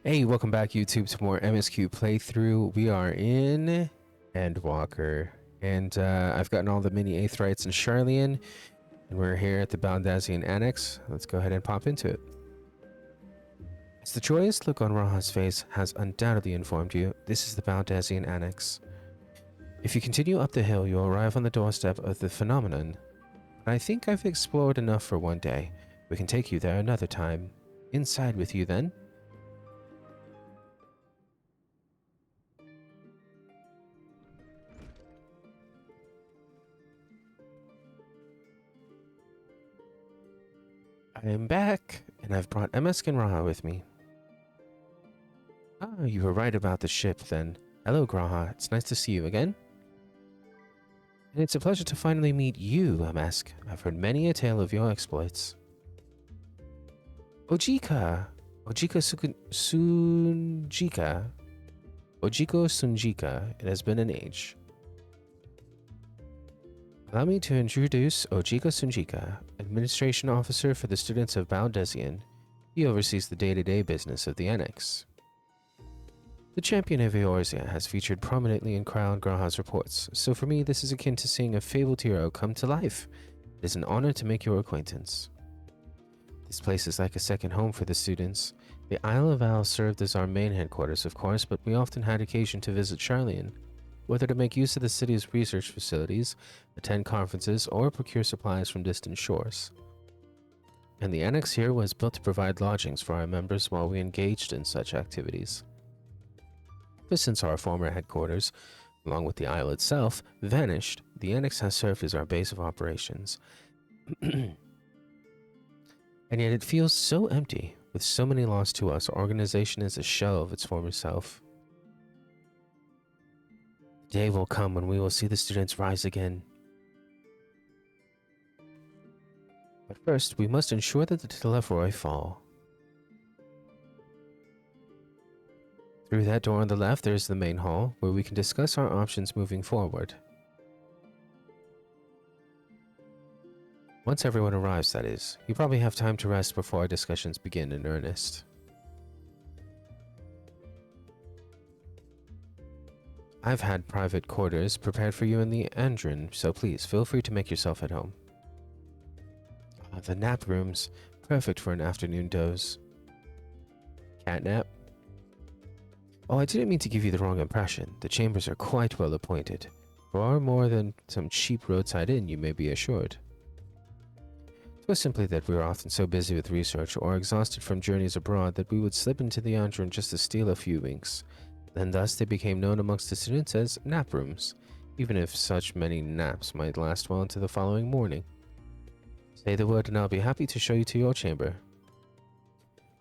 Hey, welcome back YouTube to more MSQ playthrough. We are in Endwalker, and I've gotten all the mini Aetherites and Charlian, and we're here at the Baldazian Annex. Let's go ahead and pop into it. As the joyous look on Raha's face has undoubtedly informed you, this is the Baldazian Annex. If you continue up the hill, you'll arrive on the doorstep of the phenomenon. But I think I've explored enough for one day. We can take you there another time. Inside with you then. I am back, and I've brought MSQ and Raha with me. Ah, you were right about the ship, then. Hello, Graha. It's nice to see you again. And it's a pleasure to finally meet you, MSQ. I've heard many a tale of your exploits. Ojika! Sunjika. Ojiko Sunjika. It has been an age. Allow me to introduce Ojiko Sunjika, Administration Officer for the students of Baldazian. He oversees the day-to-day business of the Annex. The champion of Eorzea has featured prominently in Crown Graha's reports, so for me this is akin to seeing a fabled hero come to life. It is an honor to make your acquaintance. This place is like a second home for the students. The Isle of Al served as our main headquarters, of course, but we often had occasion to visit Charlian, whether to make use of the city's research facilities, attend conferences, or procure supplies from distant shores. And the annex here was built to provide lodgings for our members while we engaged in such activities. But since our former headquarters, along with the isle itself, vanished, the annex has served as our base of operations. And yet it feels so empty. With so many lost to us, our organization is a shell of its former self. The day will come when we will see the students rise again. But first, we must ensure that the Telephoroi fall. Through that door on the left, there's the main hall, where we can discuss our options moving forward. Once everyone arrives, that is. You probably have time to rest before our discussions begin in earnest. I've had private quarters prepared for you in the Andrin, so please feel free to make yourself at home. The nap rooms, perfect for an afternoon doze. Cat nap? Oh, I didn't mean to give you the wrong impression. The chambers are quite well appointed. Far more than some cheap roadside inn, you may be assured. It was simply that we were often so busy with research or exhausted from journeys abroad that we would slip into the Andron just to steal a few winks. And thus they became known amongst the students as nap rooms, even if such many naps might last well into the following morning. Say the word and I'll be happy to show you to your chamber.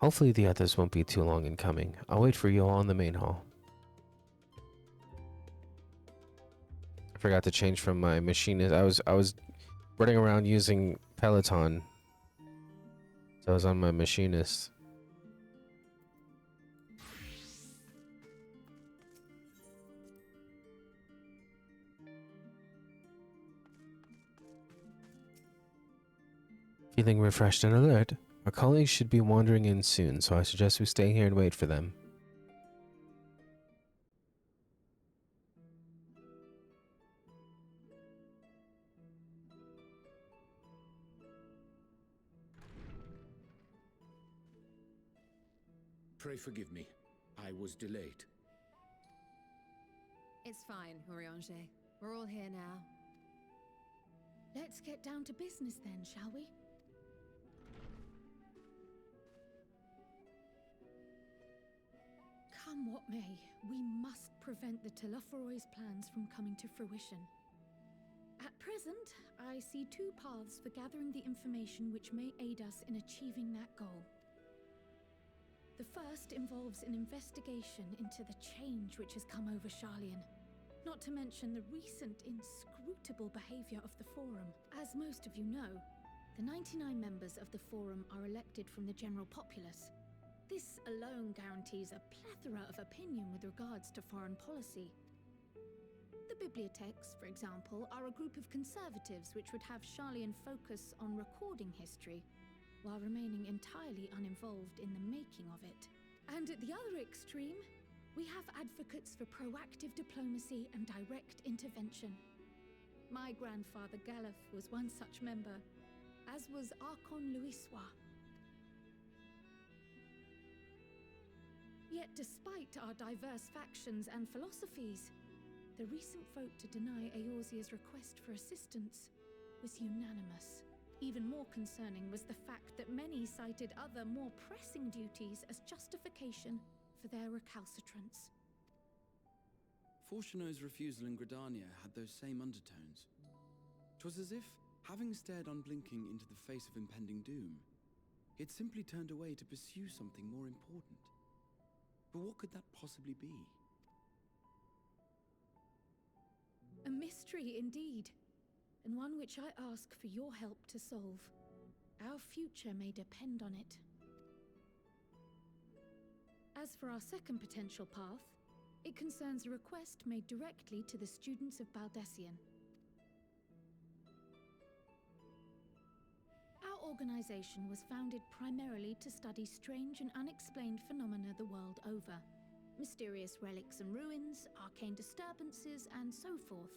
Hopefully the others won't be too long in coming. I'll wait for you all in the main hall. I forgot to change from my machinist. I was running around using Peloton. So I was on my machinist. Feeling refreshed and alert? Our colleagues should be wandering in soon, so I suggest we stay here and wait for them. Pray forgive me. I was delayed. It's fine, Oriange. We're all here now. Let's get down to business then, shall we? Come what may, we must prevent the Telephoroi's plans from coming to fruition. At present, I see two paths for gathering the information which may aid us in achieving that goal. The first involves an investigation into the change which has come over Charlian, not to mention the recent inscrutable behavior of the Forum. As most of you know, the 99 members of the Forum are elected from the general populace. This alone guarantees a plethora of opinion with regards to foreign policy. The bibliotheques, for example, are a group of conservatives which would have Charlian focus on recording history, while remaining entirely uninvolved in the making of it. And at the other extreme, we have advocates for proactive diplomacy and direct intervention. My grandfather Galef was one such member, as was Archon Louisois. Yet despite our diverse factions and philosophies, the recent vote to deny Eorzea's request for assistance was unanimous. Even more concerning was the fact that many cited other, more pressing duties as justification for their recalcitrance. Fortuno's refusal in Gridania had those same undertones. 'Twas as if, having stared unblinking into the face of impending doom, he had simply turned away to pursue something more important. But what could that possibly be? A mystery indeed, and one which I ask for your help to solve. Our future may depend on it. As for our second potential path, it concerns a request made directly to the students of Baldessian. Our organization was founded primarily to study strange and unexplained phenomena the world over. Mysterious relics and ruins, arcane disturbances, and so forth.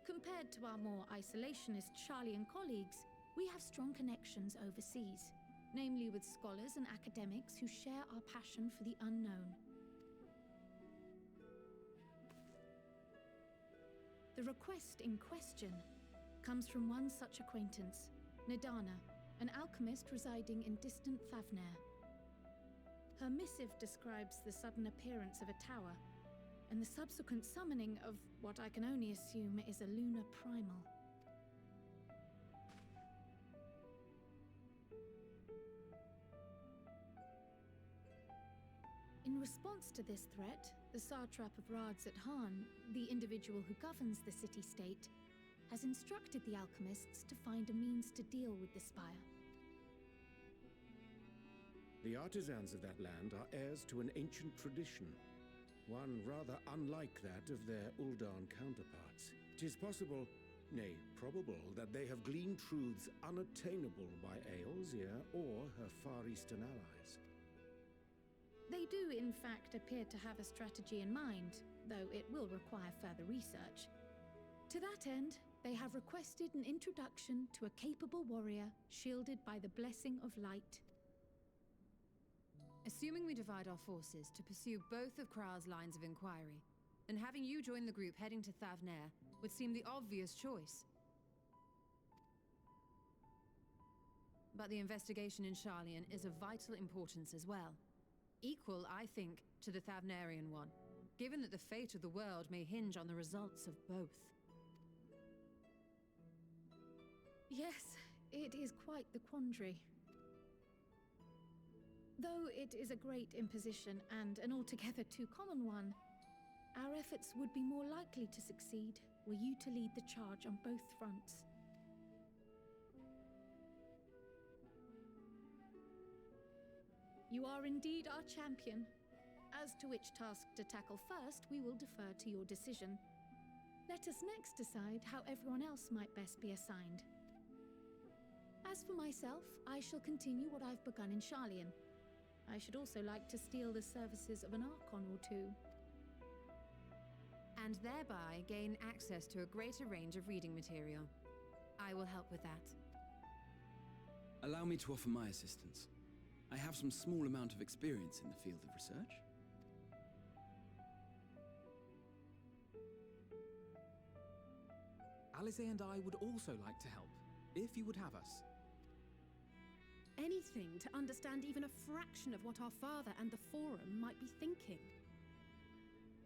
Compared to our more isolationist Sharlayan colleagues, we have strong connections overseas, namely with scholars and academics who share our passion for the unknown. The request in question comes from one such acquaintance, Nadana, an alchemist residing in distant Thavnair. Her missive describes the sudden appearance of a tower, and the subsequent summoning of what I can only assume is a lunar primal. In response to this threat, the Satrap of Radzat-Han, the individual who governs the city-state, has instructed the alchemists to find a means to deal with the spire. The artisans of that land are heirs to an ancient tradition, one rather unlike that of their Uldan counterparts. It is possible, nay, probable, that they have gleaned truths unattainable by Eorzea or her Far Eastern allies. They do, in fact, appear to have a strategy in mind, though it will require further research. To that end, they have requested an introduction to a capable warrior shielded by the blessing of light. Assuming we divide our forces to pursue both of Kral's lines of inquiry, then having you join the group heading to Thavnair would seem the obvious choice. But the investigation in Sharlayan is of vital importance as well. Equal, I think, to the Thavnairian one, given that the fate of the world may hinge on the results of both. Yes, it is quite the quandary. Though it is a great imposition and an altogether too common one, our efforts would be more likely to succeed were you to lead the charge on both fronts. You are indeed our champion. As to which task to tackle first, we will defer to your decision. Let us next decide how everyone else might best be assigned. As for myself, I shall continue what I've begun in Sharlayan. I should also like to steal the services of an Archon or two. And thereby gain access to a greater range of reading material. I will help with that. Allow me to offer my assistance. I have some small amount of experience in the field of research. Alize and I would also like to help, if you would have us. Anything to understand even a fraction of what our father and the Forum might be thinking.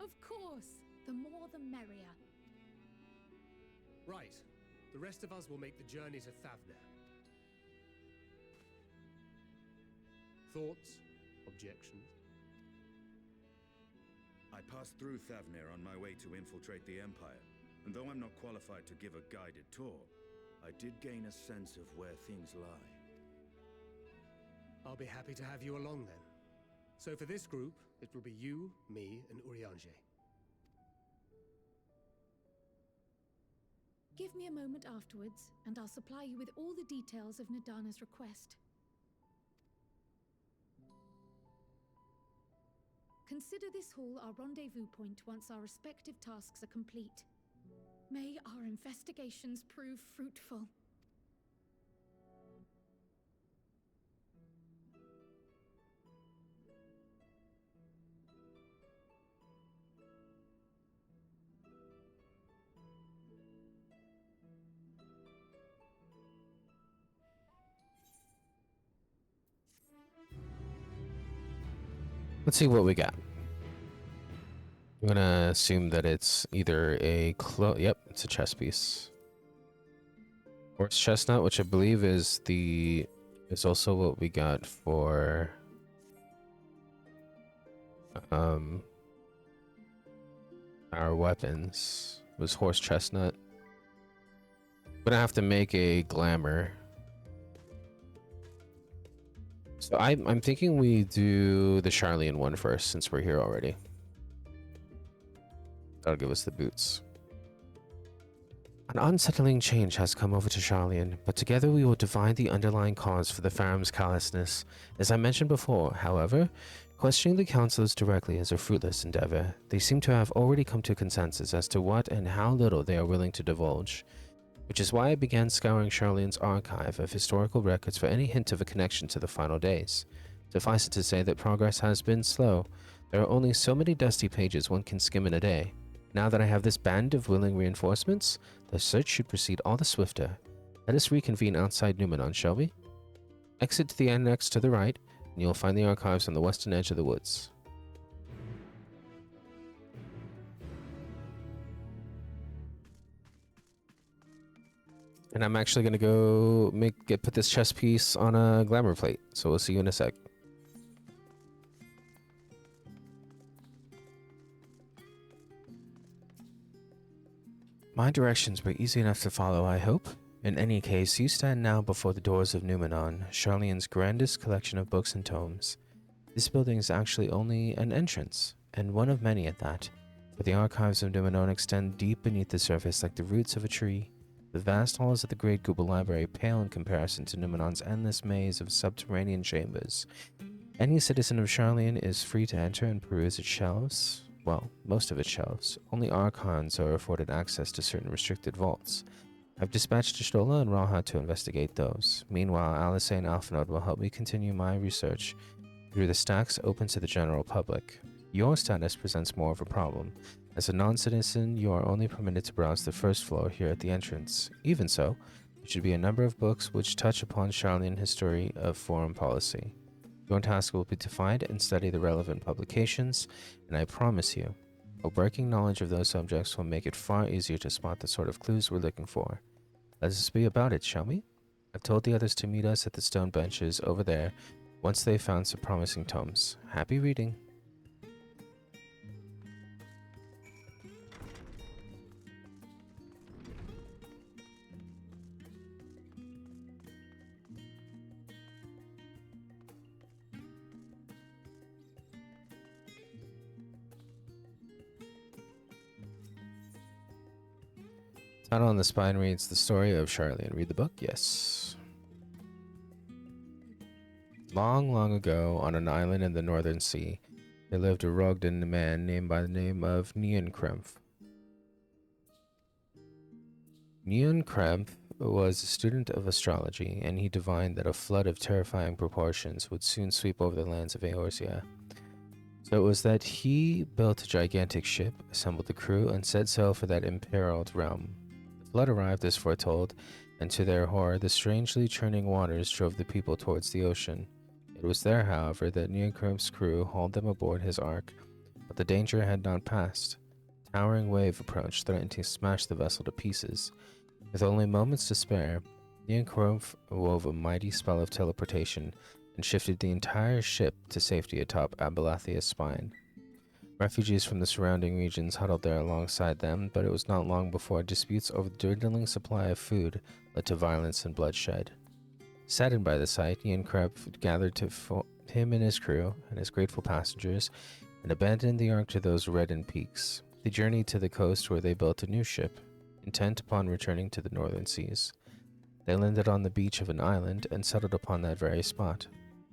Of course, the more the merrier. Right. The rest of us will make the journey to Thavnair. Thoughts? Objections? I passed through Thavnair on my way to infiltrate the Empire, and though I'm not qualified to give a guided tour, I did gain a sense of where things lie. I'll be happy to have you along then. So for this group, it will be you, me, and Urianger. Give me a moment afterwards, and I'll supply you with all the details of Nadana's request. Consider this hall our rendezvous point once our respective tasks are complete. May our investigations prove fruitful. Let's see what we got. I'm gonna assume that it's either a yep, it's a chess piece. Horse chestnut, which I believe is also what we got for our weapons. Was horse chestnut. I'm gonna have to make a glamour. So I'm thinking we do the Charlian one first, since we're here already. That'll give us the boots. An unsettling change has come over to Charlian, but together we will divine the underlying cause for the Faram's callousness. As I mentioned before, however, questioning the councillors directly is a fruitless endeavor. They seem to have already come to a consensus as to what and how little they are willing to divulge, which is why I began scouring Charlian's archive of historical records for any hint of a connection to the final days. Suffice it to say that progress has been slow. There are only so many dusty pages one can skim in a day. Now that I have this band of willing reinforcements, the search should proceed all the swifter. Let us reconvene outside Numenon, shall we? Exit to the annex to the right, and you'll find the archives on the western edge of the woods. And I'm actually going to go put this chess piece on a glamour plate, so we'll see you in a sec. My directions were easy enough to follow, I hope. In any case, you stand now before the doors of Numenon, Charlian's grandest collection of books and tomes. This building is actually only an entrance, and one of many at that, for the archives of Numenon extend deep beneath the surface like the roots of a tree. The vast halls of the Great Google Library pale in comparison to Numenon's endless maze of subterranean chambers. Any citizen of Charlian is free to enter and peruse its shelves. Well, most of its shelves. Only Archons are afforded access to certain restricted vaults. I've dispatched Stola and Raha to investigate those. Meanwhile, Alice and Alphanode will help me continue my research through the stacks open to the general public. Your status presents more of a problem. As a non-citizen, you are only permitted to browse the first floor here at the entrance. Even so, there should be a number of books which touch upon Charlian history of foreign policy. Your task will be to find and study the relevant publications, and I promise you, a working knowledge of those subjects will make it far easier to spot the sort of clues we're looking for. Let us be about it, shall we? I've told the others to meet us at the stone benches over there once they've found some promising tomes. Happy reading! Title on the spine reads, The Story of Charlian. Read the book? Yes. Long, long ago, on an island in the northern sea, there lived a Rogden man named by the name of Neonkremph. Neonkremph was a student of astrology, and he divined that a flood of terrifying proportions would soon sweep over the lands of Eorzea. So it was that he built a gigantic ship, assembled the crew, and set sail for that imperiled realm. The flood arrived as foretold, and to their horror, the strangely churning waters drove the people towards the ocean. It was there, however, that Neonkremp's crew hauled them aboard his ark, but the danger had not passed. A towering wave approached, threatening to smash the vessel to pieces. With only moments to spare, Neonkrempf wove a mighty spell of teleportation and shifted the entire ship to safety atop Abalathia's spine. Refugees from the surrounding regions huddled there alongside them, but it was not long before disputes over the dwindling supply of food led to violence and bloodshed. Saddened by the sight, Neonkrempf gathered him and his crew and his grateful passengers and abandoned the ark to those reddened peaks. They journeyed to the coast where they built a new ship, intent upon returning to the northern seas. They landed on the beach of an island and settled upon that very spot.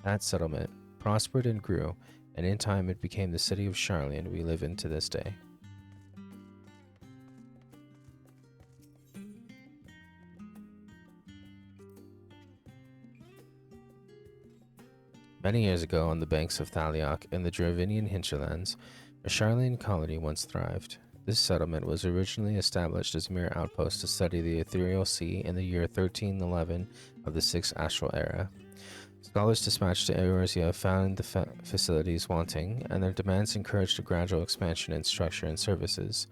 That settlement prospered and grew, and in time it became the city of Charlian we live in to this day. Many years ago, on the banks of Thaliok in the Dravinian hinterlands, a Charlian colony once thrived. This settlement was originally established as a mere outpost to study the ethereal sea in the year 1311 of the 6th Astral Era. Scholars dispatched to Eorzea found the facilities wanting, and their demands encouraged a gradual expansion in structure and services.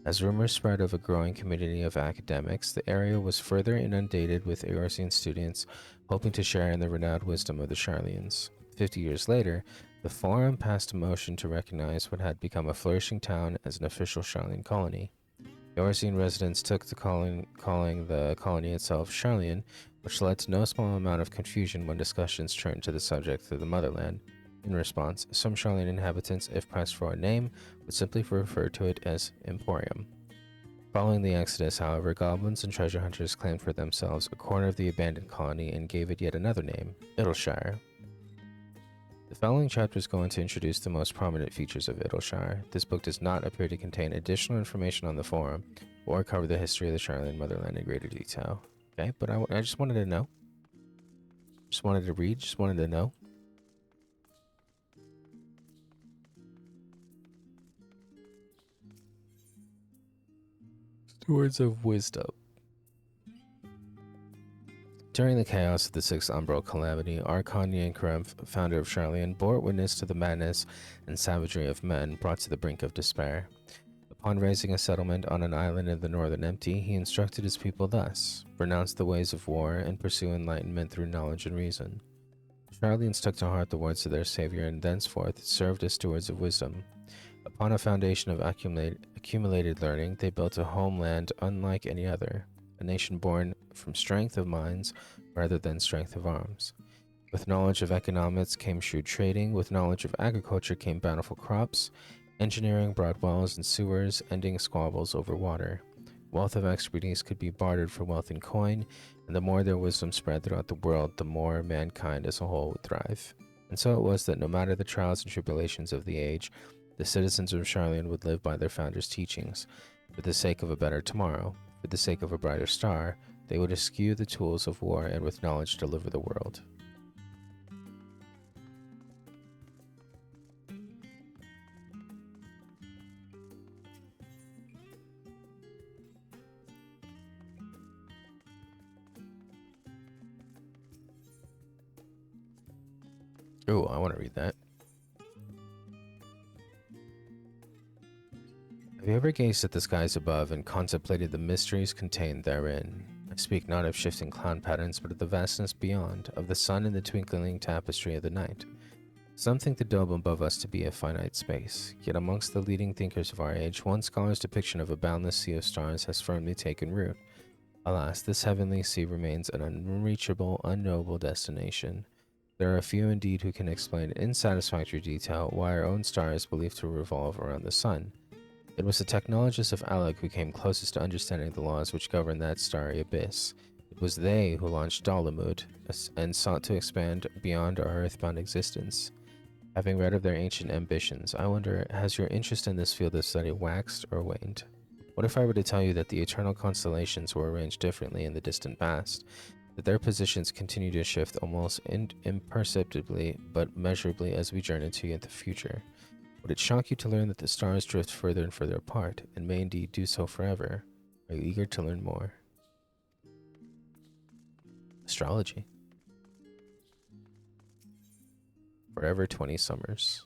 As rumors spread of a growing community of academics, the area was further inundated with Eorzean students hoping to share in the renowned wisdom of the Charlians. 50 years later, the Forum passed a motion to recognize what had become a flourishing town as an official Charlian colony. Eorzean residents took to calling the colony itself Charlian, which led to no small amount of confusion when discussions turned to the subject of the motherland. In response, some Charlian inhabitants, if pressed for a name, would simply refer to it as Emporium. Following the Exodus, however, goblins and treasure hunters claimed for themselves a corner of the abandoned colony and gave it yet another name, Idleshire. The following chapters go on to introduce the most prominent features of Idleshire. This book does not appear to contain additional information on the Forum or cover the history of the Charlian motherland in greater detail. Okay, but I just wanted to know. Just wanted to read, just wanted to know. Words of wisdom. During the chaos of the Sixth Umbral Calamity, Archon Yankrem, founder of Charlian, bore witness to the madness and savagery of men brought to the brink of despair. Upon raising a settlement on an island in the northern empty, he instructed his people thus: renounce the ways of war and pursue enlightenment through knowledge and reason. Charlians took to heart the words of their savior and thenceforth served as stewards of wisdom. Upon a foundation of accumulated learning, they built a homeland unlike any other, a nation born from strength of minds rather than strength of arms. With knowledge of economics came shrewd trading, with knowledge of agriculture came bountiful crops, engineering brought wells and sewers, ending squabbles over water. Wealth of expertise could be bartered for wealth in coin, and the more their wisdom spread throughout the world, the more mankind as a whole would thrive. And so it was that no matter the trials and tribulations of the age, the citizens of Charlian would live by their founders' teachings. For the sake of a better tomorrow, for the sake of a brighter star, they would eschew the tools of war and with knowledge deliver the world. Oh, I want to read that. Have you ever gazed at the skies above and contemplated the mysteries contained therein? I speak not of shifting cloud patterns, but of the vastness beyond, of the sun and the twinkling tapestry of the night. Some think the dome above us to be a finite space, yet amongst the leading thinkers of our age, one scholar's depiction of a boundless sea of stars has firmly taken root. Alas, this heavenly sea remains an unreachable, unknowable destination. There are a few indeed who can explain in satisfactory detail why our own star is believed to revolve around the sun. It was the technologists of Alec who came closest to understanding the laws which govern that starry abyss. It was they who launched Dalamud and sought to expand beyond our earthbound existence. Having read of their ancient ambitions, I wonder, has your interest in this field of study waxed or waned? What if I were to tell you that the eternal constellations were arranged differently in the distant past, that their positions continue to shift almost imperceptibly but measurably as we journey into the future? Would it shock you to learn that the stars drift further and further apart, and may indeed do so forever? Are you eager to learn more? Astrology. Forever 20 Summers.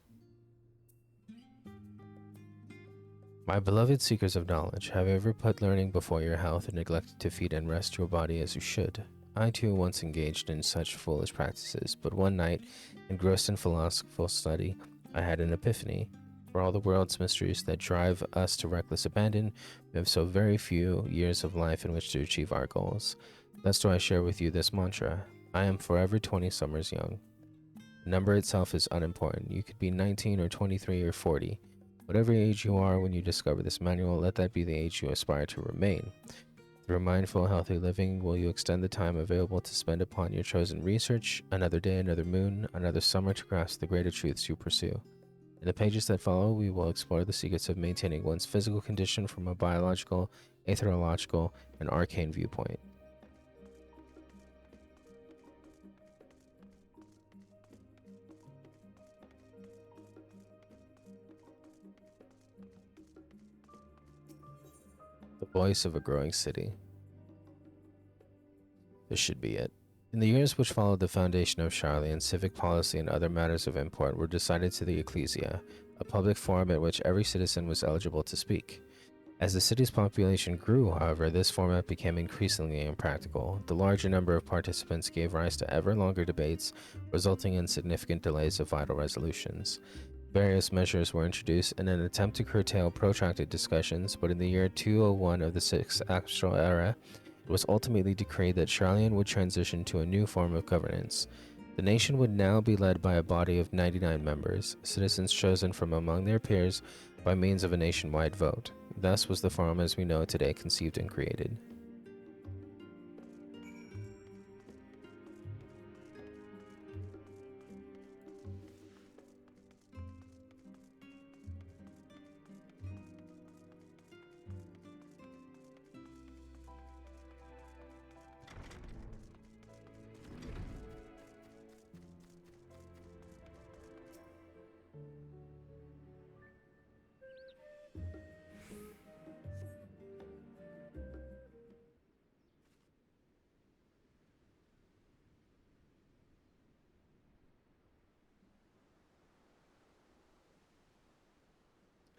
My beloved seekers of knowledge, have you ever put learning before your health and neglected to feed and rest your body as you should? I too once engaged in such foolish practices, but one night, engrossed in philosophical study, I had an epiphany. For all the world's mysteries that drive us to reckless abandon, we have so very few years of life in which to achieve our goals. Thus do I share with you this mantra: I am forever 20 summers young. The number itself is unimportant. You could be 19 or 23 or 40. Whatever age you are when you discover this manual, let that be the age you aspire to remain. Through mindful, healthy living, will you extend the time available to spend upon your chosen research, another day, another moon, another summer to grasp the greater truths you pursue. In the pages that follow, we will explore the secrets of maintaining one's physical condition from a biological, aetherological, and arcane viewpoint. The voice of a growing city. This should be it. In the years which followed the foundation of Charlian, civic policy and other matters of import were decided to the Ecclesia, a public forum at which every citizen was eligible to speak. As the city's population grew, however, this format became increasingly impractical. The larger number of participants gave rise to ever longer debates, resulting in significant delays of vital resolutions. Various measures were introduced in an attempt to curtail protracted discussions, but in the year 201 of the Sixth Astral Era, it was ultimately decreed that Charlian would transition to a new form of governance. The nation would now be led by a body of 99 members, citizens chosen from among their peers by means of a nationwide vote. Thus was the forum as we know it today conceived and created.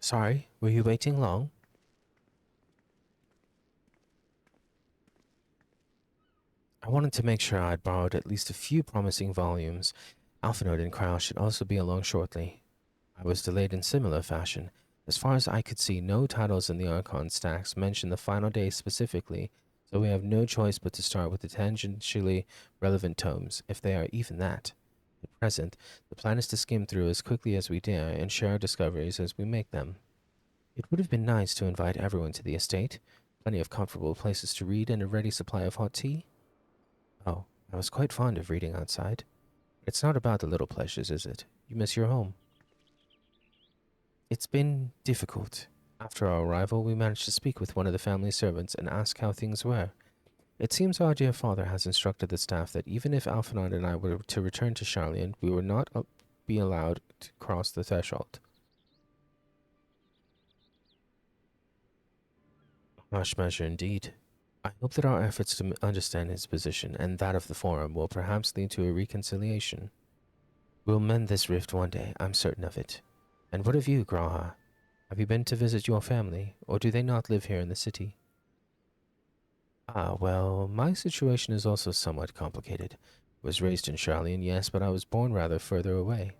Sorry, were you waiting long? I wanted to make sure I'd borrowed at least a few promising volumes. Alphinaud and Krau should also be along shortly. I was delayed in similar fashion. As far as I could see, no titles in the Archon stacks mention the final day specifically, so we have no choice but to start with the tangentially relevant tomes, if they are even that. At present, the plan is to skim through as quickly as we dare and share our discoveries as we make them. It would have been nice to invite everyone to the estate. Plenty of comfortable places to read and a ready supply of hot tea. Oh, I was quite fond of reading outside. It's not about the little pleasures, is it? You miss your home. It's been difficult. After our arrival, we managed to speak with one of the family servants and ask how things were. It seems our dear father has instructed the staff that even if Alphinaud and I were to return to Charlian, we would not be allowed to cross the threshold. Harsh measure indeed. I hope that our efforts to understand his position and that of the Forum will perhaps lead to a reconciliation. We'll mend this rift one day, I'm certain of it. And what of you, Graha? Have you been to visit your family, or do they not live here in the city? Ah, well, my situation is also somewhat complicated. I was raised in Charlian, yes, but I was born rather further away.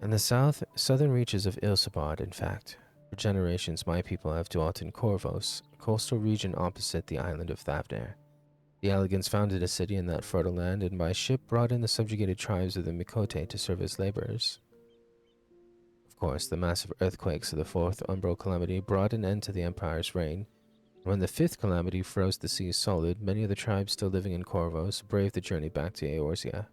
In the southern reaches of Ilsabad, in fact. For generations, my people have dwelt in Corvos, a coastal region opposite the island of Thavner. The Elegants founded a city in that fertile land and by ship brought in the subjugated tribes of the Mikote to serve as laborers. Of course, the massive earthquakes of the Fourth Umbral Calamity brought an end to the Empire's reign. When the Fifth Calamity froze the seas solid, many of the tribes still living in Corvos braved the journey back to Eorzea.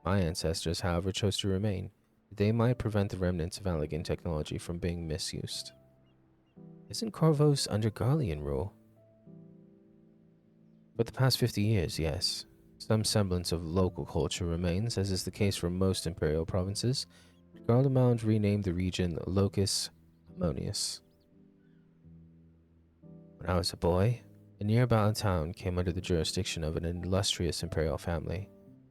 My ancestors, however, chose to remain. They might prevent the remnants of Allegan technology from being misused. Isn't Corvos under Garlean rule? For the past 50 years, yes. Some semblance of local culture remains, as is the case for most imperial provinces. Garlemald renamed the region Locus Ammonius. When I was a boy, a nearby town came under the jurisdiction of an illustrious imperial family,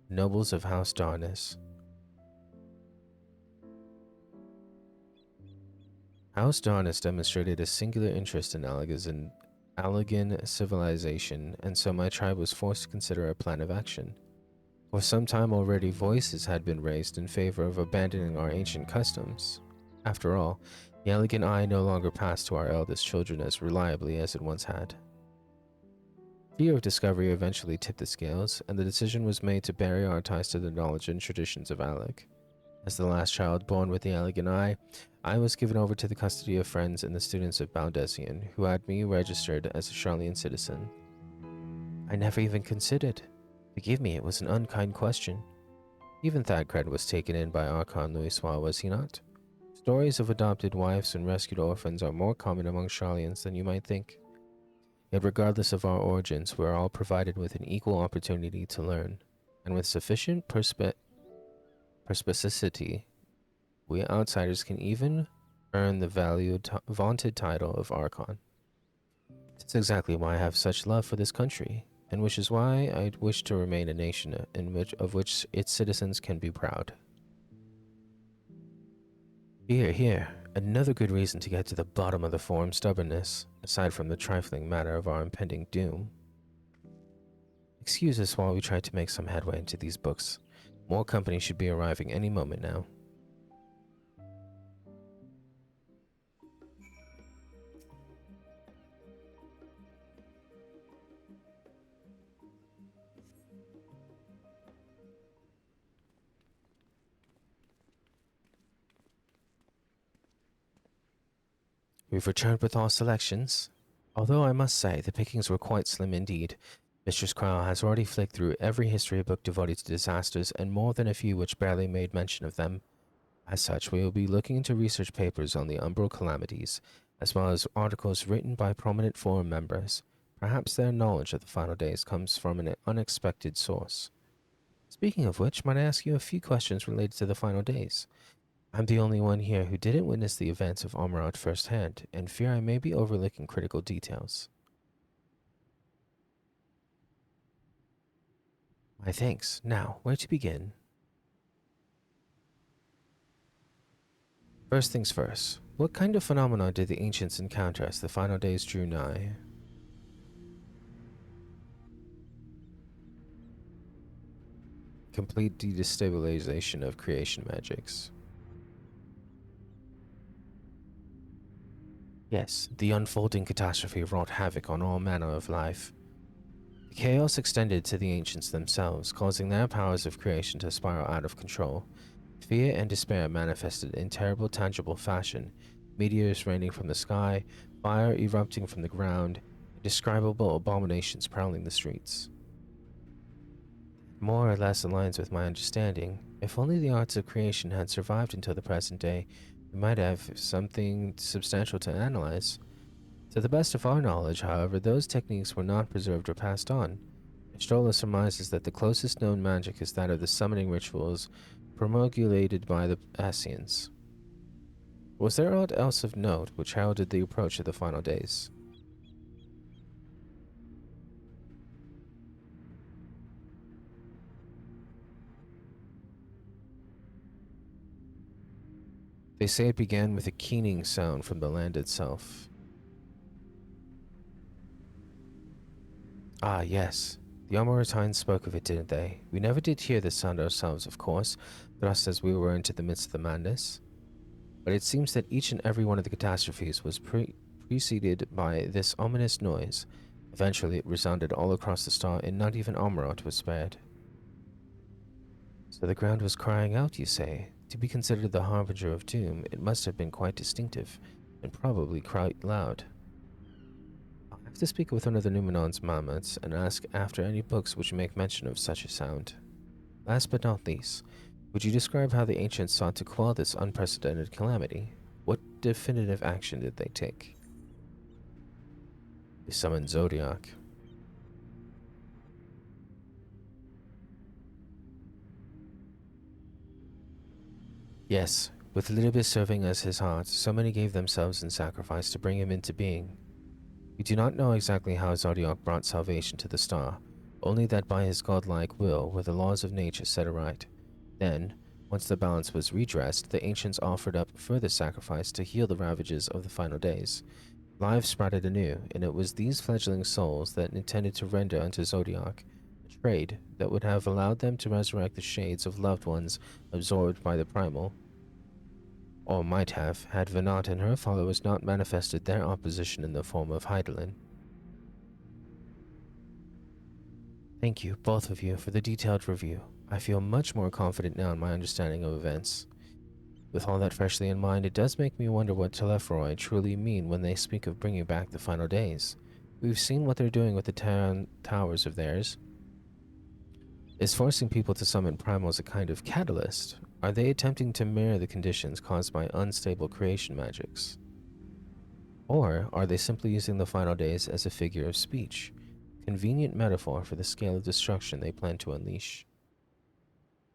nobles of House Darnus. House Darnus demonstrated a singular interest in Allegan civilization, and so my tribe was forced to consider a plan of action. For some time already, voices had been raised in favor of abandoning our ancient customs. After all, the Allegan eye no longer passed to our eldest children as reliably as it once had. Fear of discovery eventually tipped the scales, and the decision was made to bury our ties to the knowledge and traditions of Alec. As the last child born with the Allegan eye, I was given over to the custody of friends and the students of Baldesian, who had me registered as a Charlian citizen. I never even considered. Forgive me, it was an unkind question. Even Thadcred was taken in by Archon Louisois, was he not? Stories of adopted wives and rescued orphans are more common among Sharlians than you might think. Yet regardless of our origins, we are all provided with an equal opportunity to learn, and with sufficient perspicacity, we outsiders can even earn the vaunted title of Archon. That's exactly why I have such love for this country, and which is why I wish to remain a nation of which its citizens can be proud. Here, another good reason to get to the bottom of the Forum's stubbornness, aside from the trifling matter of our impending doom. Excuse us while we try to make some headway into these books. More company should be arriving any moment now. We've returned with all selections. Although I must say, the pickings were quite slim indeed. Mistress Crowell has already flicked through every history book devoted to disasters, and more than a few which barely made mention of them. As such, we will be looking into research papers on the Umbral calamities, as well as articles written by prominent forum members. Perhaps their knowledge of the final days comes from an unexpected source. Speaking of which, might I ask you a few questions related to the final days? I'm the only one here who didn't witness the events of Amarat firsthand, and fear I may be overlooking critical details. My thanks. Now, where to begin? First things first, what kind of phenomena did the ancients encounter as the final days drew nigh? Complete destabilization of creation magics. Yes, the unfolding catastrophe wrought havoc on all manner of life. The chaos extended to the ancients themselves, causing their powers of creation to spiral out of control. Fear and despair manifested in terrible tangible fashion, meteors raining from the sky, fire erupting from the ground, indescribable abominations prowling the streets. More or less aligns with my understanding. If only the arts of creation had survived until the present day, we might have something substantial to analyze. To the best of our knowledge, however, those techniques were not preserved or passed on. Strolla surmises that the closest known magic is that of the summoning rituals promulgated by the Ascians. Was there aught else of note which heralded the approach of the final days? They say it began with a keening sound from the land itself. Ah, yes. The Labyrinthine spoke of it, didn't they? We never did hear the sound ourselves, of course, thrust as we were into the midst of the madness. But it seems that each and every one of the catastrophes was preceded by this ominous noise. Eventually, it resounded all across the star, and not even Amarat was spared. So the ground was crying out, you say? To be considered the harbinger of doom, it must have been quite distinctive, and probably quite loud. I'll have to speak with one of the Numenon's mammoths and ask after any books which make mention of such a sound. Last but not least, would you describe how the ancients sought to quell this unprecedented calamity? What definitive action did they take? They summoned Zodiac. Yes, with Lidibus serving as his heart, so many gave themselves in sacrifice to bring him into being. We do not know exactly how Zodiac brought salvation to the star, only that by his godlike will were the laws of nature set aright. Then, once the balance was redressed, the ancients offered up further sacrifice to heal the ravages of the final days. Life sprouted anew, and it was these fledgling souls that intended to render unto Zodiac a trade that would have allowed them to resurrect the shades of loved ones absorbed by the primal. Or might have, had Venat and her followers not manifested their opposition in the form of Hydaelyn. Thank you, both of you, for the detailed review. I feel much more confident now in my understanding of events. With all that freshly in mind, it does make me wonder what Telephroi truly mean when they speak of bringing back the final days. We've seen what they're doing with the towers of theirs. Is forcing people to summon primals a kind of catalyst? Are they attempting to mirror the conditions caused by unstable creation magics? Or are they simply using the final days as a figure of speech? Convenient metaphor for the scale of destruction they plan to unleash.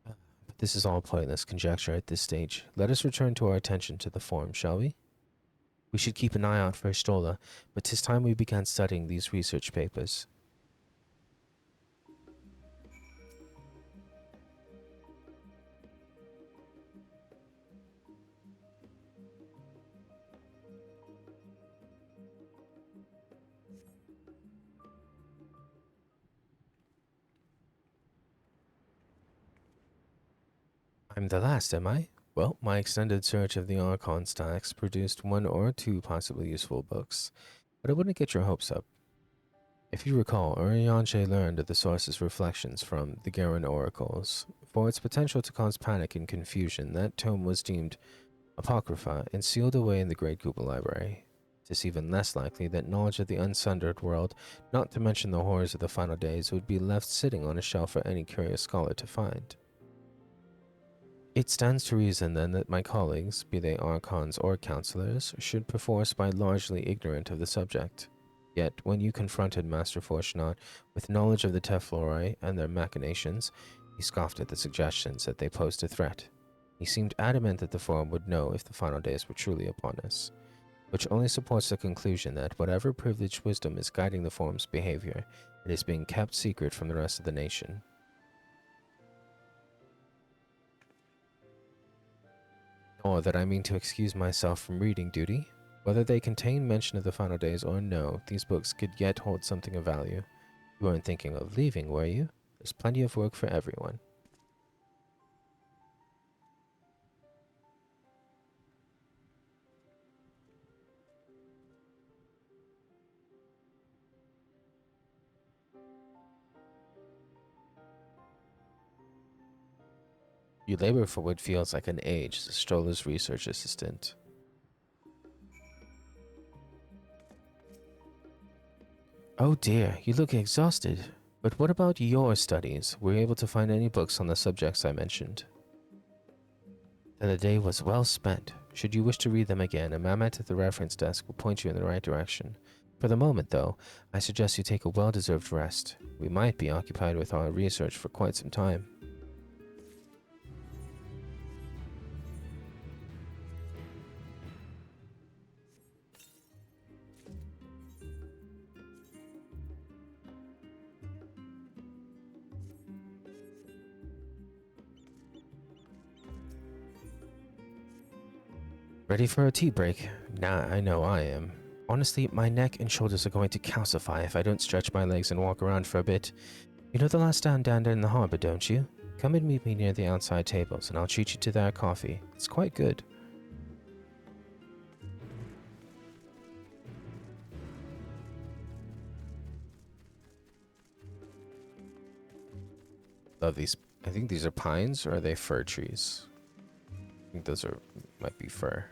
But this is all pointless conjecture at this stage. Let us return to our attention to the form, shall we? We should keep an eye out for Stola, but 'tis time we began studying these research papers. I'm the last, am I? Well, my extended search of the Archon stacks produced one or two possibly useful books, but I wouldn't get your hopes up. If you recall, Urianger learned of the source's reflections from the Garen oracles. For its potential to cause panic and confusion, that tome was deemed apocrypha and sealed away in the Great Google Library. It is even less likely that knowledge of the unsundered world, not to mention the horrors of the final days, would be left sitting on a shelf for any curious scholar to find. It stands to reason, then, that my colleagues, be they archons or counselors, should perforce be largely ignorant of the subject. Yet, when you confronted Master Fortunat with knowledge of the Teflori and their machinations, he scoffed at the suggestions that they posed a threat. He seemed adamant that the Forum would know if the final days were truly upon us, which only supports the conclusion that whatever privileged wisdom is guiding the Forum's behavior, it is being kept secret from the rest of the nation. Nor that I mean to excuse myself from reading duty. Whether they contain mention of the final days or no, these books could yet hold something of value. You weren't thinking of leaving, were you? There's plenty of work for everyone. You labor for what feels like an age, says Stola's research assistant. Oh dear, you look exhausted. But what about your studies? Were you able to find any books on the subjects I mentioned? Then the day was well spent. Should you wish to read them again, a Mamet at the reference desk will point you in the right direction. For the moment, though, I suggest you take a well-deserved rest. We might be occupied with our research for quite some time. Ready for a tea break? Nah, I know I am. Honestly, my neck and shoulders are going to calcify if I don't stretch my legs and walk around for a bit. You know the last stand down in the harbor, don't you? Come and meet me near the outside tables, and I'll treat you to their coffee. It's quite good. Love these. I think these are pines, or are they fir trees? I think those might be fir.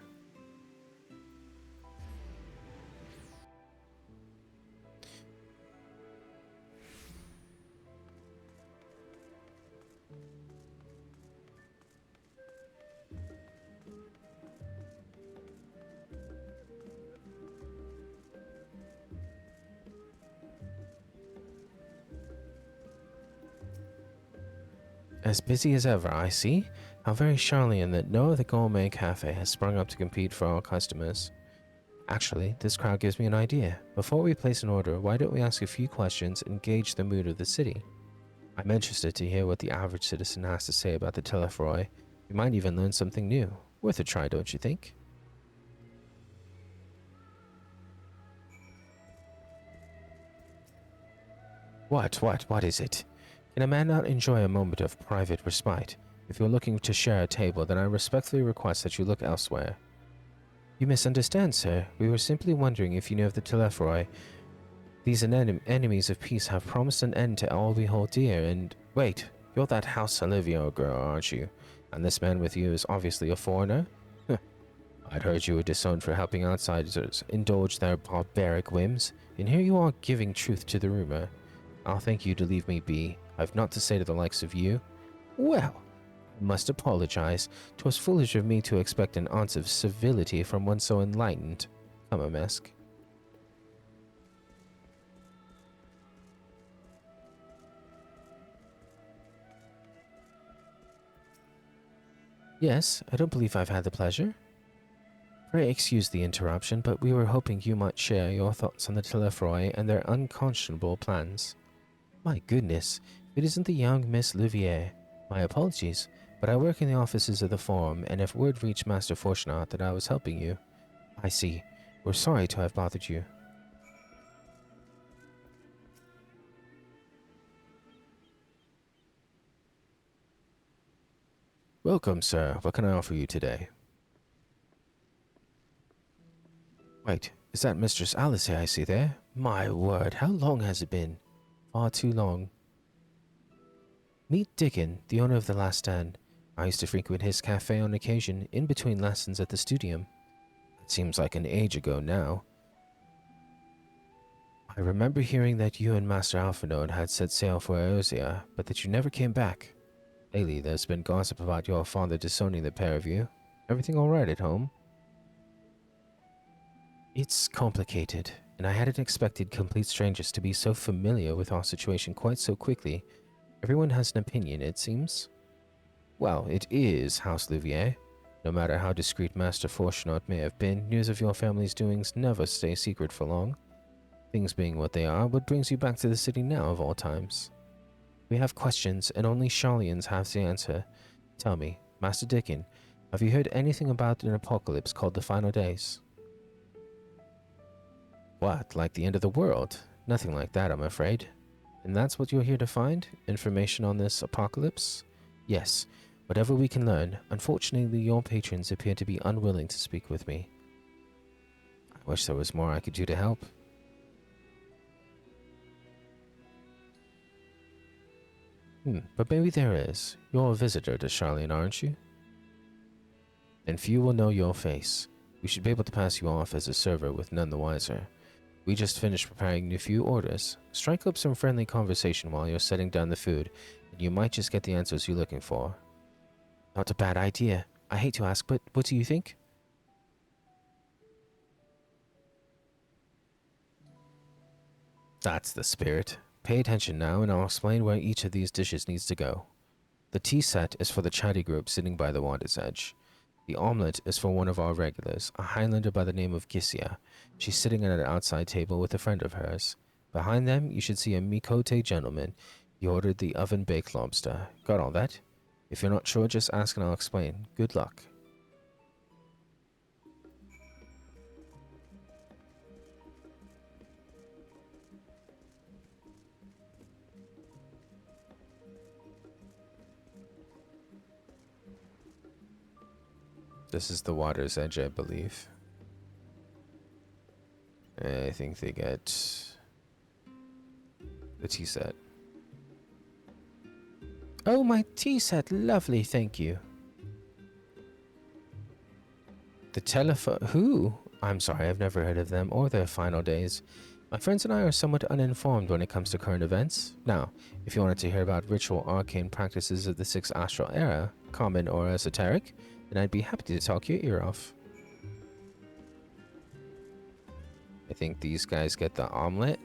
As busy as ever, I see. How very Charlian that no other gourmet cafe has sprung up to compete for our customers. Actually, this crowd gives me an idea. Before we place an order, why don't we ask a few questions and gauge the mood of the city? I'm interested to hear what the average citizen has to say about the Telephoroi. We might even learn something new. Worth a try, don't you think? What is it? Can a man not enjoy a moment of private respite? If you're looking to share a table, then I respectfully request that you look elsewhere. You misunderstand, sir. We were simply wondering if you know of the Telephoroi. These enemies of peace have promised an end to all we hold dear, and... Wait, you're that House Olivia girl, aren't you? And this man with you is obviously a foreigner? I'd heard you were disowned for helping outsiders indulge their barbaric whims, and here you are giving truth to the rumor. I'll thank you to leave me be. I've not to say to the likes of you. Well, I must apologize. 'Twas foolish of me to expect an ounce of civility from one so enlightened. Come, MSQ. Yes, I don't believe I've had the pleasure. Pray excuse the interruption, but we were hoping you might share your thoughts on the Telefroi and their unconscionable plans. My goodness, if it isn't the young Miss Louvier. My apologies, but I work in the offices of the Forum, and if word reached Master Fortunat that I was helping you... I see. We're sorry to have bothered you. Welcome, sir. What can I offer you today? Wait, is that Mistress Alice I see there? My word, how long has it been? Far too long. Meet Dickon, the owner of the Last Stand. I used to frequent his cafe on occasion, in between lessons at the studium. It seems like an age ago now. I remember hearing that you and Master Alphinaud had set sail for Eorzea, but that you never came back. Lately, there's been gossip about your father disowning the pair of you. Everything all right at home? It's complicated, and I hadn't expected complete strangers to be so familiar with our situation quite so quickly. Everyone has an opinion, it seems. Well, it is House Louvier. No matter how discreet Master Fortunat may have been, news of your family's doings never stay secret for long. Things being what they are, what brings you back to the city now of all times? We have questions, and only Sharlayans have the answer. Tell me, Master Dickon, have you heard anything about an apocalypse called the Final Days? What, like the end of the world? Nothing like that, I'm afraid. And that's what you're here to find? Information on this apocalypse? Yes, whatever we can learn. Unfortunately, your patrons appear to be unwilling to speak with me. I wish there was more I could do to help. But maybe there is. You're a visitor to Sharlayan, aren't you? Then few will know your face. We should be able to pass you off as a server with none the wiser. We just finished preparing a few orders. Strike up some friendly conversation while you're setting down the food, and you might just get the answers you're looking for. Not a bad idea. I hate to ask, but what do you think? That's the spirit. Pay attention now, and I'll explain where each of these dishes needs to go. The tea set is for the chatty group sitting by the water's edge. The omelette is for one of our regulars, a Highlander by the name of Gissia. She's sitting at an outside table with a friend of hers. Behind them, you should see a Mikote gentleman. He ordered the oven-baked lobster. Got all that? If you're not sure, just ask and I'll explain. Good luck. This is the water's edge, I believe. I think they get the tea set. Oh, my tea set. Lovely, thank you. The telephone... Who? I'm sorry, I've never heard of them or their final days. My friends and I are somewhat uninformed when it comes to current events. Now, if you wanted to hear about ritual arcane practices of the Sixth Astral Era, common or esoteric, then I'd be happy to talk your ear off. I think these guys get the omelet.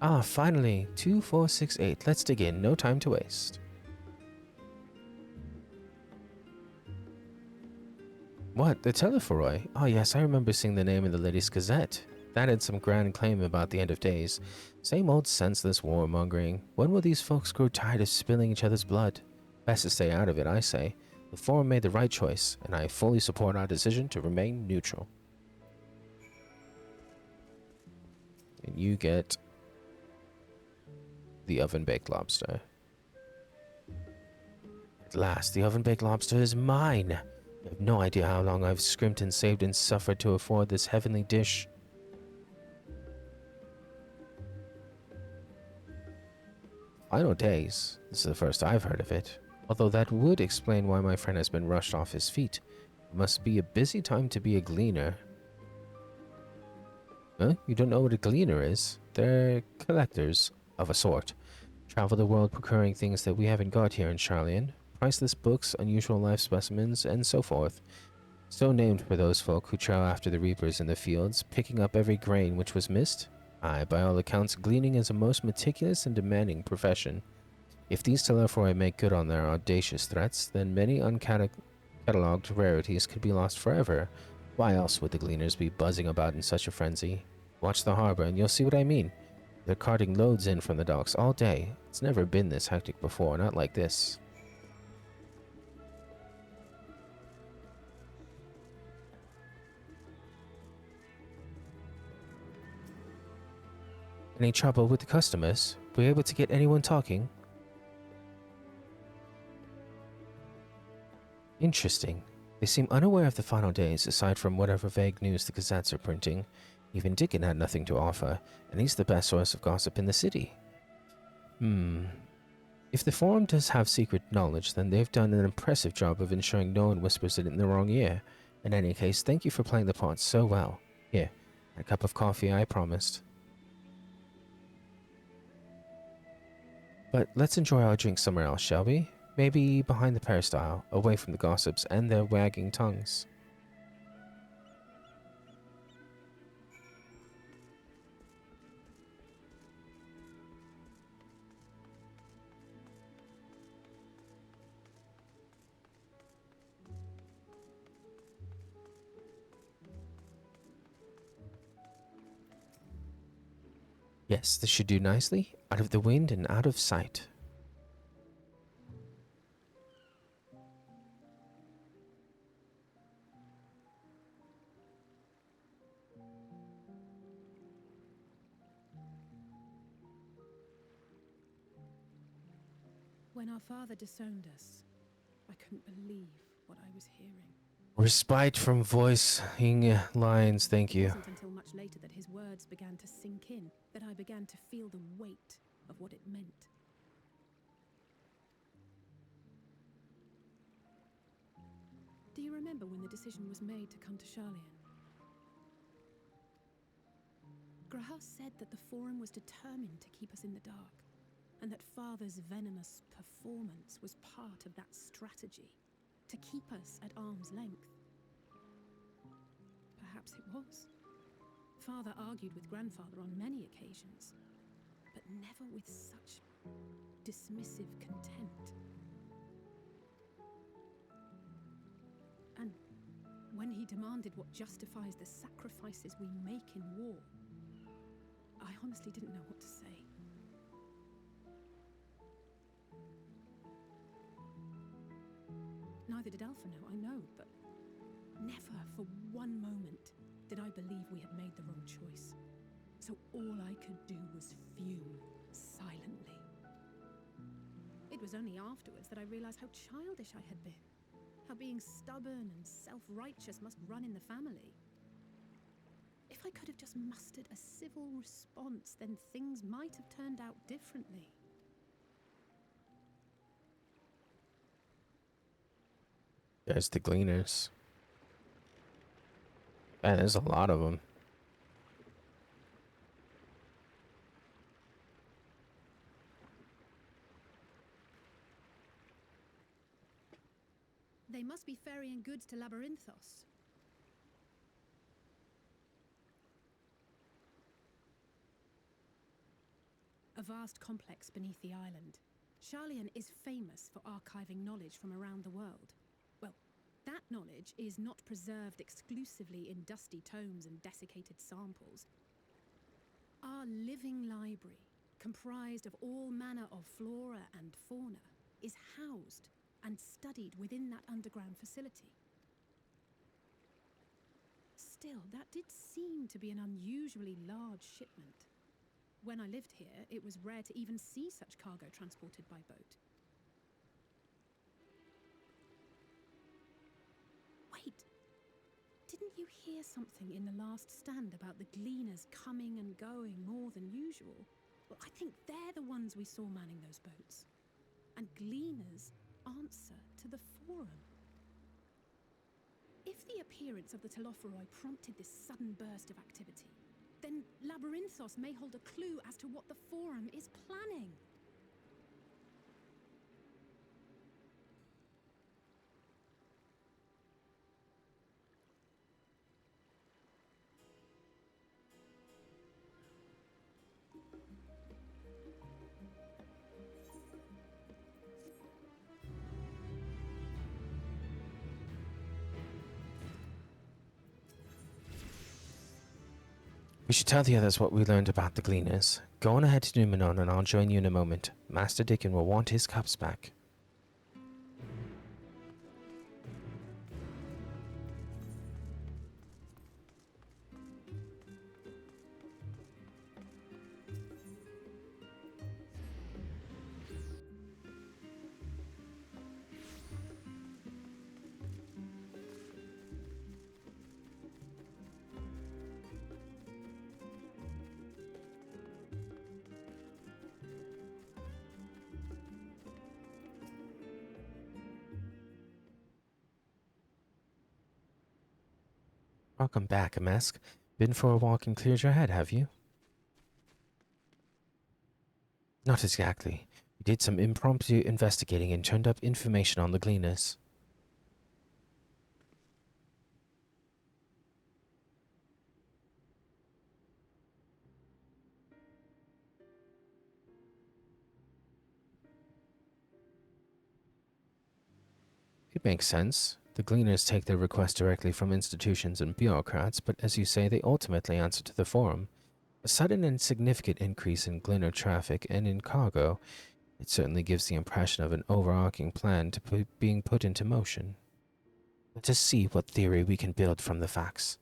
Ah, finally. 2468. Let's dig in. No time to waste. What? The Telefroi? Oh yes, I remember seeing the name in the Ladies' Gazette. That had some grand claim about the end of days. Same old senseless warmongering. When will these folks grow tired of spilling each other's blood? Best to stay out of it, I say. The Forum made the right choice, and I fully support our decision to remain neutral. And you get the oven-baked lobster. At last, the oven-baked lobster is mine! You have no idea how long I've scrimped and saved and suffered to afford this heavenly dish. Final days. This is the first I've heard of it. Although that would explain why my friend has been rushed off his feet. It must be a busy time to be a gleaner. Huh? You don't know what a gleaner is? They're collectors of a sort. Travel the world procuring things that we haven't got here in Charlian. Priceless books, unusual life specimens, and so forth. So named for those folk who trail after the reapers in the fields, picking up every grain which was missed. Aye, by all accounts, gleaning is a most meticulous and demanding profession. If these Telephoroi make good on their audacious threats, then many uncatalogued rarities could be lost forever. Why else would the gleaners be buzzing about in such a frenzy? Watch the harbor and you'll see what I mean. They're carting loads in from the docks all day. It's never been this hectic before, not like this. Any trouble with the customers? Were you able to get anyone talking? Interesting. They seem unaware of the final days, aside from whatever vague news the gazettes are printing. Even Dickon had nothing to offer, and he's the best source of gossip in the city. If the Forum does have secret knowledge, then they've done an impressive job of ensuring no one whispers it in the wrong ear. In any case, thank you for playing the part so well. Here, a cup of coffee I promised. But let's enjoy our drink somewhere else, shall we? Maybe behind the peristyle, away from the gossips and their wagging tongues. Yes, this should do nicely. Out of the wind and out of sight. When our father disowned us, I couldn't believe what I was hearing. Respite from voicing lines, thank you. It wasn't until much later that his words began to sink in, that I began to feel the weight of what it meant. Do you remember when the decision was made to come to Charlian? Graham said that the Forum was determined to keep us in the dark, and that Father's venomous performance was part of that strategy, to keep us at arm's length. Perhaps it was. Father argued with Grandfather on many occasions, but never with such dismissive contempt. And when he demanded what justifies the sacrifices we make in war, I honestly didn't know what to say. Neither did Alpha know, I know, but never for one moment did I believe we had made the wrong choice. So all I could do was fume silently. It was only afterwards that I realized how childish I had been. How being stubborn and self-righteous must run in the family. If I could have just mustered a civil response, then things might have turned out differently. There's the gleaners. Man, there's a lot of them. They must be ferrying goods to Labyrinthos. A vast complex beneath the island. Charlian is famous for archiving knowledge from around the world. Well, that knowledge is not preserved exclusively in dusty tomes and desiccated samples. Our living library, comprised of all manner of flora and fauna, is housed and studied within that underground facility. Still, that did seem to be an unusually large shipment. When I lived here, it was rare to even see such cargo transported by boat. Wait, didn't you hear something in the last stand about the gleaners coming and going more than usual? Well, I think they're the ones we saw manning those boats. And gleaners answer to the Forum. If the appearance of the Telephoroi prompted this sudden burst of activity, then Labyrinthos may hold a clue as to what the Forum is planning. We should tell the others what we learned about the Gleaners. Go on ahead to Numenon and I'll join you in a moment. Master Dickon will want his cups back. Welcome back, MSQ. Been for a walk and cleared your head, have you? Not exactly. We did some impromptu investigating and turned up information on the Gleaners. It makes sense. The Gleaners take their requests directly from institutions and bureaucrats, but as you say, they ultimately answer to the Forum. A sudden and significant increase in Gleaner traffic and in cargo, it certainly gives the impression of an overarching plan being put into motion. Let us see what theory we can build from the facts.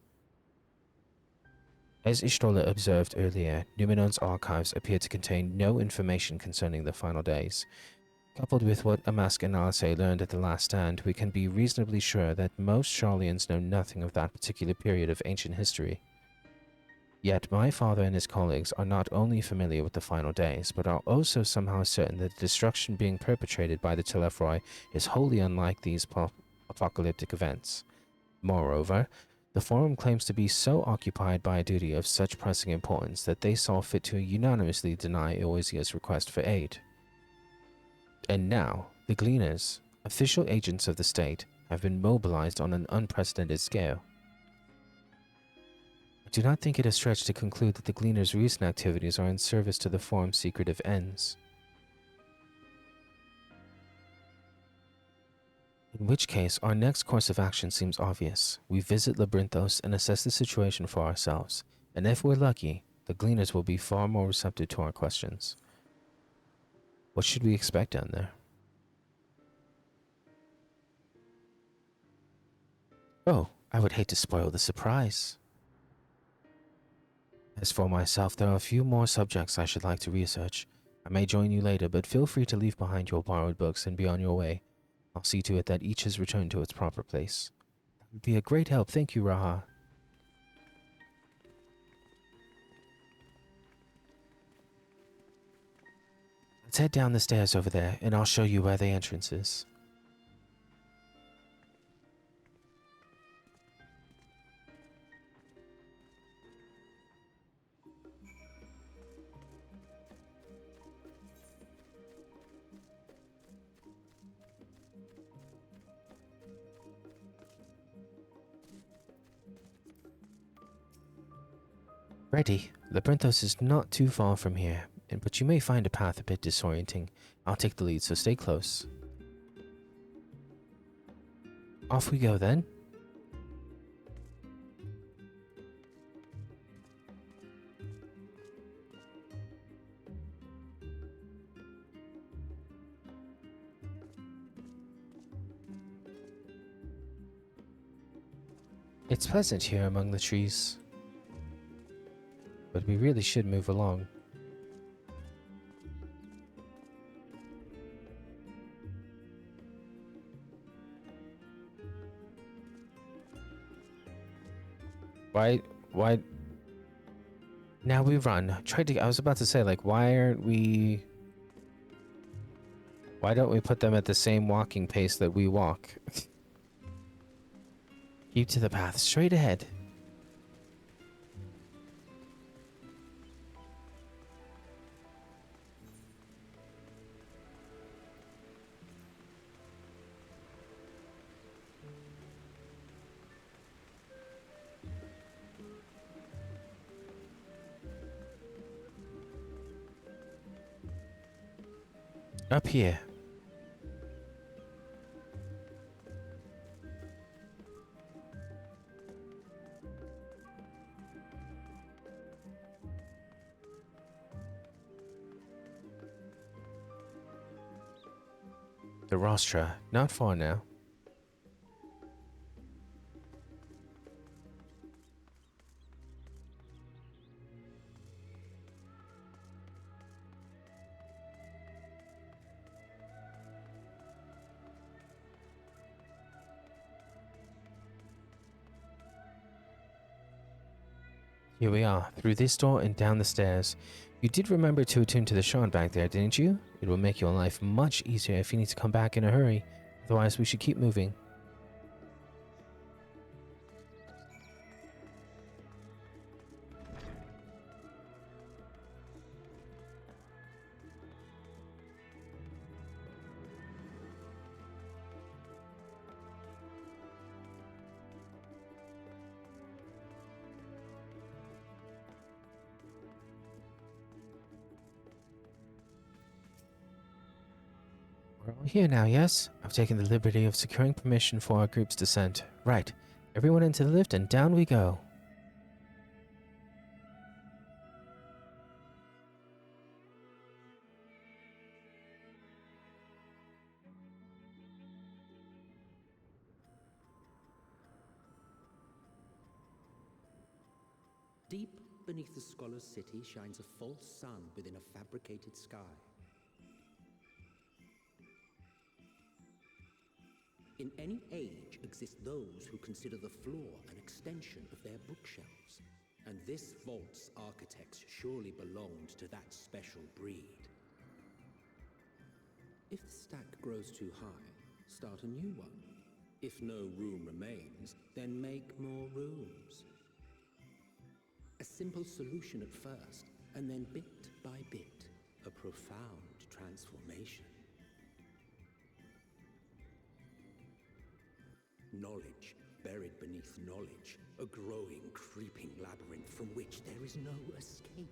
As Ishtola observed earlier, Numenon's archives appear to contain no information concerning the final days. Coupled with what MSQ and Alcé learned at the last stand, we can be reasonably sure that most Sharlayans know nothing of that particular period of ancient history. Yet my father and his colleagues are not only familiar with the final days, but are also somehow certain that the destruction being perpetrated by the Telephroi is wholly unlike these apocalyptic events. Moreover, the Forum claims to be so occupied by a duty of such pressing importance that they saw fit to unanimously deny Eoisia's request for aid. And now, the Gleaners, official agents of the state, have been mobilized on an unprecedented scale. I do not think it a stretch to conclude that the Gleaners' recent activities are in service to the Forum's secretive ends. In which case, our next course of action seems obvious. We visit Labyrinthos and assess the situation for ourselves, and if we're lucky, the Gleaners will be far more receptive to our questions. What should we expect down there? Oh, I would hate to spoil the surprise. As for myself, there are a few more subjects I should like to research. I may join you later, but feel free to leave behind your borrowed books and be on your way. I'll see to it that each is returned to its proper place. That would be a great help, thank you, Raha. Let's head down the stairs over there, and I'll show you where the entrance is. Ready. Labyrinthos is not too far from here, but you may find a path a bit disorienting. I'll take the lead, so stay close. Off we go then. It's pleasant here among the trees, but we really should move along. Why? Now we run. I was about to say, like, why don't we put them at the same walking pace that we walk? Keep to the path, straight ahead. Up here. The rostra, not far now. Here we are, through this door and down the stairs. You did remember to attune to the shard back there, didn't you? It will make your life much easier if you need to come back in a hurry. Otherwise, we should keep moving. We're all here now, yes? I've taken the liberty of securing permission for our group's descent. Right. Everyone into the lift and down we go. Deep beneath the scholar's city shines a false sun within a fabricated sky. In any age exist those who consider the floor an extension of their bookshelves, and this vault's architects surely belonged to that special breed. If the stack grows too high, start a new one. If no room remains, then make more rooms. A simple solution at first, and then bit by bit, a profound transformation. Knowledge buried beneath knowledge, a growing, creeping labyrinth from which there is no escape.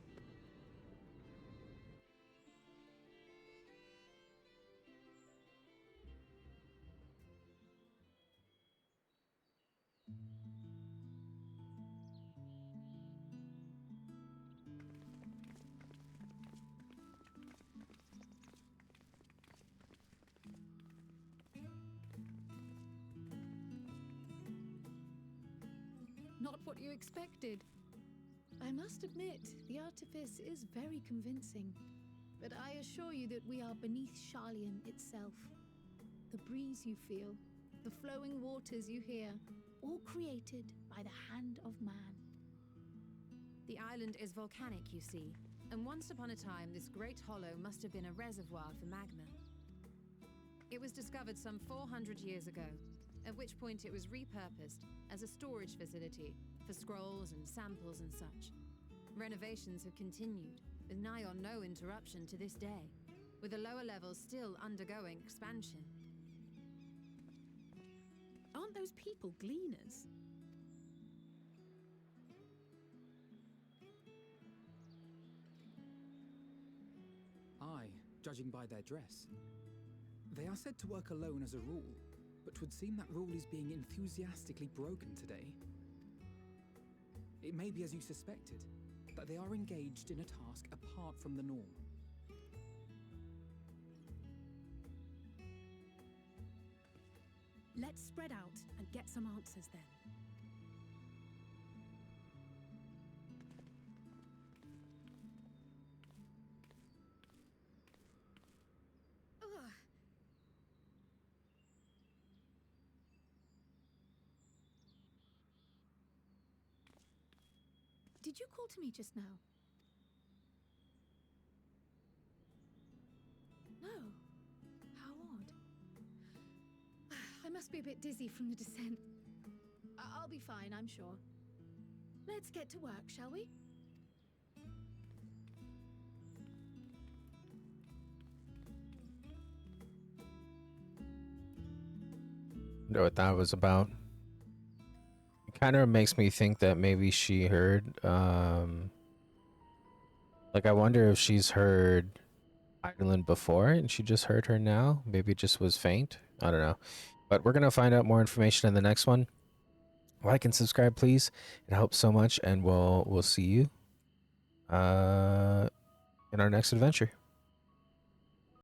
Not what you expected. I must admit, the artifice is very convincing. But I assure you that we are beneath Charlian itself. The breeze you feel, the flowing waters you hear, all created by the hand of man. The island is volcanic, you see, and once upon a time this great hollow must have been a reservoir for magma. It was discovered some 400 years ago, at which point it was repurposed as a storage facility for scrolls and samples and such. Renovations have continued, with nigh on no interruption to this day, with the lower levels still undergoing expansion. Aren't those people gleaners? Aye, judging by their dress. They are said to work alone as a rule, but 'twould seem that rule is being enthusiastically broken today. It may be as you suspected, that they are engaged in a task apart from the norm. Let's spread out and get some answers then. Ugh. Did you call to me just now? No. How odd. I must be a bit dizzy from the descent. I'll be fine, I'm sure. Let's get to work, shall we? Wonder what that was about. It kind of makes me think that maybe she heard, like I wonder if she's heard island before and she just heard her now. Maybe it just was faint. I don't know. But we're going to find out more information in the next one. Like and subscribe, please. It helps so much, and we'll see you in our next adventure.